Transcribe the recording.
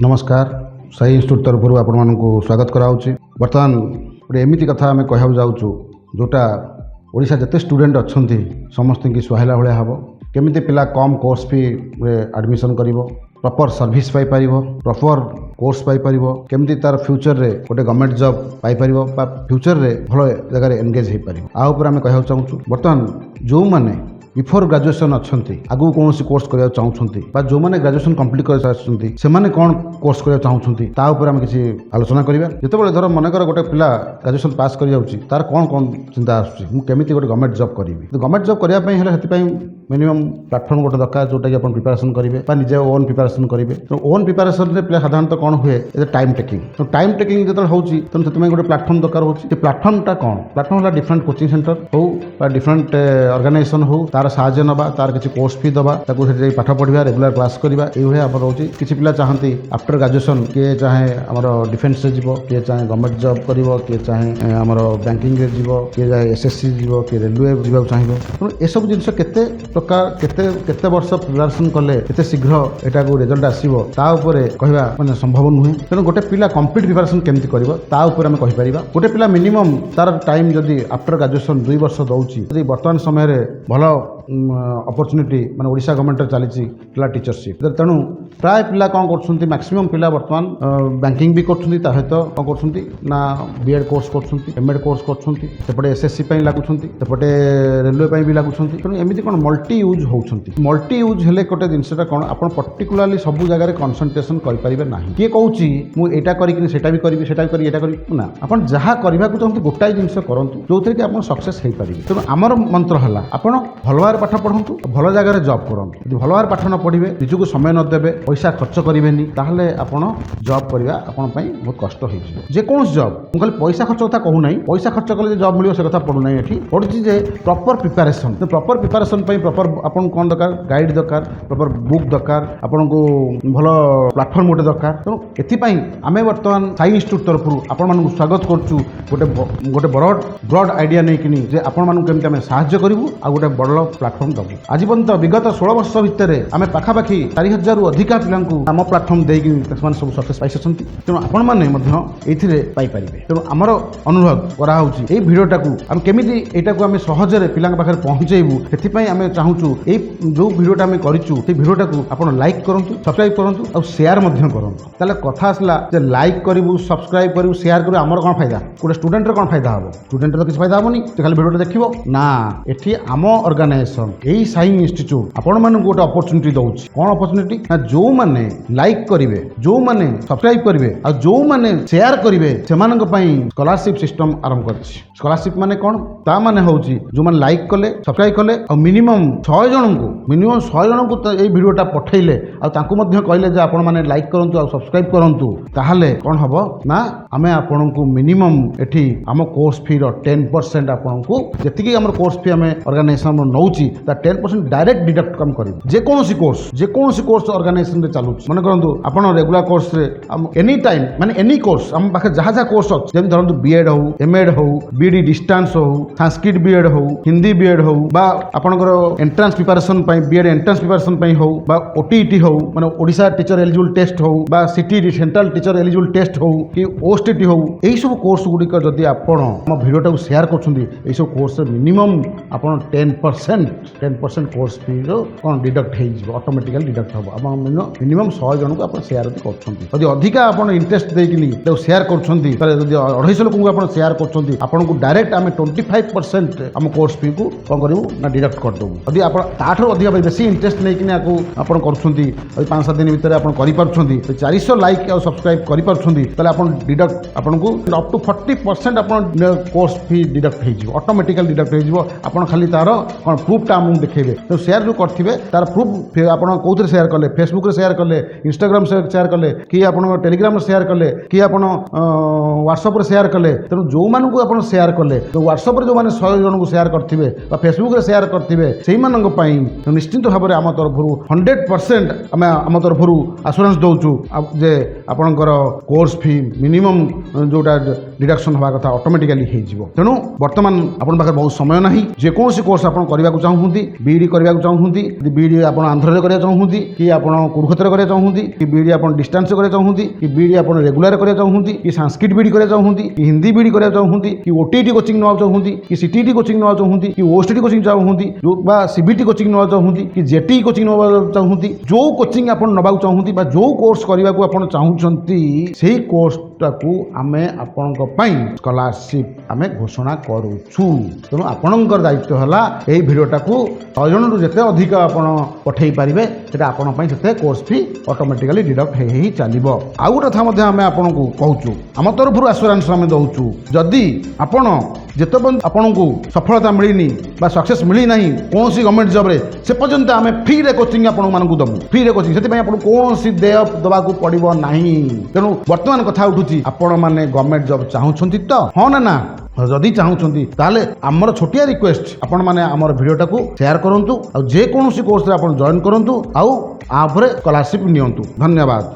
नमस्कार साई इंस्टीट्यूट तरफ आपको स्वागत कराऊँ। बर्तमान गोटे एमती कथा आम कह जाऊँ जोटा ओडिशा जिते स्टूडेंट अच्छा समस्त की सुहाइला भाया हम केमी पिला कम कोर्स फी एडमिशन कर प्रॉपर सर्विस पाई प्रॉपर कोर्स पाई केमती तार फ्यूचर रे गोटे गवर्नमेंट जॉब पाई फ्यूचर रे भल जगह एंगेज हो पार आम कह चाहूँ। बर्तमान जो मैंने बिफोर ग्रेजुएशन अच्छा आगू कौन कोर्स करने चाहूँगी जो मैंने ग्रेजुएशन कंप्लीट कर कौन कोर्स करने चाहूँगी आम किसी आलोचना करवा। जिते धर मनकर गोटे पिला ग्रेजुएशन पास कर तार कौन कौन चिंता आसमी गोटे गवर्नमेंट जॉब करी गवर्नमेंट जॉब करने मिनिमम प्लाटफर्म गोटे दरकार जोटा कि आप प्रिपेरेसन करेंगे निजे ओन प्रिपेरेसन करेंगे। तो ओन प्रिपेरेसन में पिला साधारणतः कौन हुए टाइम टेकिंग। तो टाइम टेकिंग जो होती गोटे प्लाटफर्म दरकार होती प्लाटफर्मटा कौन प्लाटफर्म है डिफरेंट कोचिंग सेंटर हो डिफरेंट ऑर्गेनाइजेशन हो तार साहाय्य नवा तार किसी कोर्स फी दवा पाठ पढ़ा रेगुलर क्लास करवा ये आम रोचे। किसी पिला चाहती आफ्टर ग्रेजुएशन किए चाहे आम डिफेन्स से जीव किए चाहे गवर्नमेंट जॉब कर किए चाहे आम बैंकिंग किए चाहे एसएससी जीव किए रेलवे जावाक चाहिए। तेणु यह सब जिन प्रकार केते वर्ष प्रिपेरेसन कले केते शीघ्र एटा को रिजल्ट आसीबो ता ऊपर कहबा माने संभव नुहे। तेणु गोटे पिला कंप्लीट प्रिपेरेसन केमती करिवो ता ऊपर हम कहि परिबा। गोटे पिला मिनिमम तार टाइम जदी आफ्टर ग्रेजुएशन 2 वर्ष दउची जदी वर्तमान समय रे भलो अपॉर्चुनिटी माने ओडिशा गवर्नमेंट चली पिला टीचरशिप तेणु प्राय पिला कौन कर मैक्सिमम पिला बर्तमान बैंकिंग भी कर कौन कर बीएड कोर्स कर एमएड कोर्स करपटे एसएससी लगुंटे रेलवे भी लगुंट। तेणु एमती कौन मल्टी यूज होती मल्टी यूज हेले गोटे जिनसा कौन आप पर्टिकुलाली सब जगह कनसंट्रेशन करेंगे ना किए कौची मुझा करा भी करी ना आप जहाँ करने को चाहते गोटाए जिन करूँ जो थी कि आप सक्सेस हो पारे। तेणु आमर मंत्र है आप भल भाव पाठ पढ़ु भल जगह जॉब करूँ यदि भल भाव पाठ न पढ़े निजक समय न देवे पैसा खर्च करेंगे ताहले आपण जॉब करवा आपण बहुत कष्ट हो जेकोसी जॉब मुझे पैसा खर्च कथा कहूना पैसा खर्च कले जॉब मिले से कथा पढ़ुना ये पढ़ुची जे proper preparation proper preparation proper आपन कौन दरकार गाइड दरकार प्रॉपर बुक दरकार आपन को भल प्लाटफर्म गोटे दरकार। तेणु एथिपाई आमे वर्तमान साई इंस्टीट्यूट तरफ आपण मानू स्वागत करछु गोटे ब्रॉड आइडिया नहीं कि जे आपण मानू केमते आमे सहायता करिवु आ गोटे बड़ प्लाटफर्म दबु। आज पर्यंत विगत 16 वर्ष भितर आमे पाखापाखि 4000 रु अधिका पिलांकु आम प्लाटफर्म देकी सब सक्सेस पाई। तेणु आपण माने मध्य एथिरे पाई परिबे। तेणु आमर अनुरोध करा होउची ए भिडियोटाकू आम केमिति एटाकू आमे सहजरे पिलांक पाखरे पहुंचेबू सेथिपाई आमे चाहूचु ए जो भिडियोटा आमे करिचु से भिडियोटाकू आपण लाइक करंतु सब्सक्राइब करंतु और शेयर मध्य करंतु। ताले कथा आसला जे लाइक करिवु सब्सक्राइब करिवु शेयर करिवु आमर कोन फायदा गोटे स्टूडेंट रे कोन फायदा हबो स्टूडेंट रे किछ फायदा हबोनी से खाली भिडियोटा देखिबो ना। एठी आम ऑर्गेनाइजेशन एई साई इंस्टीट्यूट आपण मानू गोटे अपॉर्चुनिटी दउची कोन अपॉर्चुनिटी ना जो माने लाइक करिवे जो माने सब्सक्राइब करिवे आ जो माने शेयर करिवे सेमानक पई स्कॉलरशिप सिस्टम आरंभ करछि। स्कॉलरशिप माने कोन ता माने होउची जो माने लाइक कले सब्सक्राइब कले और मिनिमम 100 जन को ए भिडियोटा पठेइले आ तांकु मध्य कहले जे आपण माने लाइक करंतु और सब्सक्राइब करंतु ताहाले कोन हबो ना आमे आपनकु मिनिमम एठी आम कोर्स फी रो 10% आपनकु जेतिकी हमर कोर्स फी आमे ऑर्गेनाइजेशन नउची ता 10% डायरेक्ट डिडक्ट कम करिवो। जे कोनोसी कोर्स ऑर्गेनाइजेशन रे चालुची माने करंतु आपण रेगुलर कोर्स रे एनी टाइम माने एनी कोर्स हम पाखे जहाँ कोर्स अच्छे जमी धरतु बीएड हो एमएड हो बीडी डिस्टेंस हो संस्कृत बीएड हो हिंदी बीएड हो बा आपनकर entrance preparation BEd entrance preparation हो बा ओटीईटी हो माने ओडिशा टीचर एलिजिबल टेस्ट हो बा CT central teacher eligible test हो कि ओएसटीटी हो यही सब कोर्स गुड़िक जदि आपण हम भिडियोटा को शेयर कर सब कोर्स मिनिमम आपण 10% कोर्स फी कौन डिडक्ट हो ऑटोमेटिकली डिडक्ट हम आप मिनिमम 100 जन को आप शेयर कर अधिका आप इंटरेस्ट देकिनी शेयर कर 250 लोक आप शेयर कर डायरेक्ट आम 25% आम कोर्स फी को कौन करूँ ना डिडक्ट करदेबू। यदि आप ताठू अधिक बेसी इंटरेस्ट नहीं आप कर 5-7 दिन भितर आप 400 लाइक और सब्सक्राइब कर डिडक्ट आपको अप टू 40% आप कोर्स फी डिडक्ट हो ऑटोमेटिकली डिडक्ट हो। आप खाली तार कौन प्रूफटा आमको देखेबे तो शेयर जो करेंगे तार प्रूफ आप कौन शेयर कले फेसबुक शेयर कले इंस्टाग्राम शेयर कले कि आप टेलीग्राम शेयर कले कि आप व्हाट्सएप शेयर कले। तेणु जो मानू आप शेयर कले तो व्हाट्सएप जो मैंने 100 जन को शेयर करेंगे फेसबुक शेयर करेंगे से निश्चिंत भाव में आम तरफ 100% आम तरफ आश्योरेंस दौचु जे आपणकर कोर्स फी मिनिमम जोटा डिडक्शन हवा कथा ऑटोमेटिकली हो तेणु बर्तमान आपन पाखे बहुत समय ना जेकोसी कोर्स आप करने चाहूँगी बीडी करने चाहूँगी बीडी आप आंध्र करने चाहूँगी कि आप कुरुक्षेत्र करने चाहूँगी कि बीडी आप डिस्टेंस करने चाहूँगी कि बीडी आप रेगुलर करने चाहूँगी कि संस्कृत बीडी करने चाहूँगी कि हिंदी बीडी करने चाहूँगी कि ओटीटी कोचिंग ना चाहूँगी कि सीटीटी कोचिंग ना चाहूँगी कि ओएसटी कोचिंग चाहूँगी सीबीटी कोचिंग ना चाहूँगी कि जेटी कोचिंग ना चाहूँगी जो कोचिंग आप नवाक चाहूँगी जो कोर्स करने को आप चाहूँगी से कोर्सटा को आमे आपण स्कॉलरशिप आमे घोषणा करूछु तेणु आपणकर दायित्व है यही भिडियोटा को 100 जन रु जिते अधिक आपण पठेई पारिबे सेटा आपण पई सेते कोर्स फी ऑटोमेटिकली डिडक्ट हे चलिबो आ गोटे कथा मध्ये आमे आपण को कहूछु आम तरफ आश्योरेंस आमे दउछु जदि आपण जेते पर्यंत आपण को सफलता मिलिनी बा सक्सेस मिली नहीं कौन सी गवर्नमेंट जॉब रे से पर्यंत आमे फ्री रे कोचिंग आपण मानकु दमु फ्री रे कोचिंग सेति पई आपण कौन सी देय दबा को पड़िबो नाही तेणु वर्तमान कथा उठुची आपण माने गवर्नमेंट जॉब चाहूछंती तो हां ना जदि चाहूँगी ताले आमर छोटिया रिक्वेस्ट आपण माने आमर भिडियोटा को शेयर करंतु आ जे कोनोसी कोर्स रे आपण जॉइन करंतु आउ आफरे स्कॉलरशिप नियंतु धन्यवाद।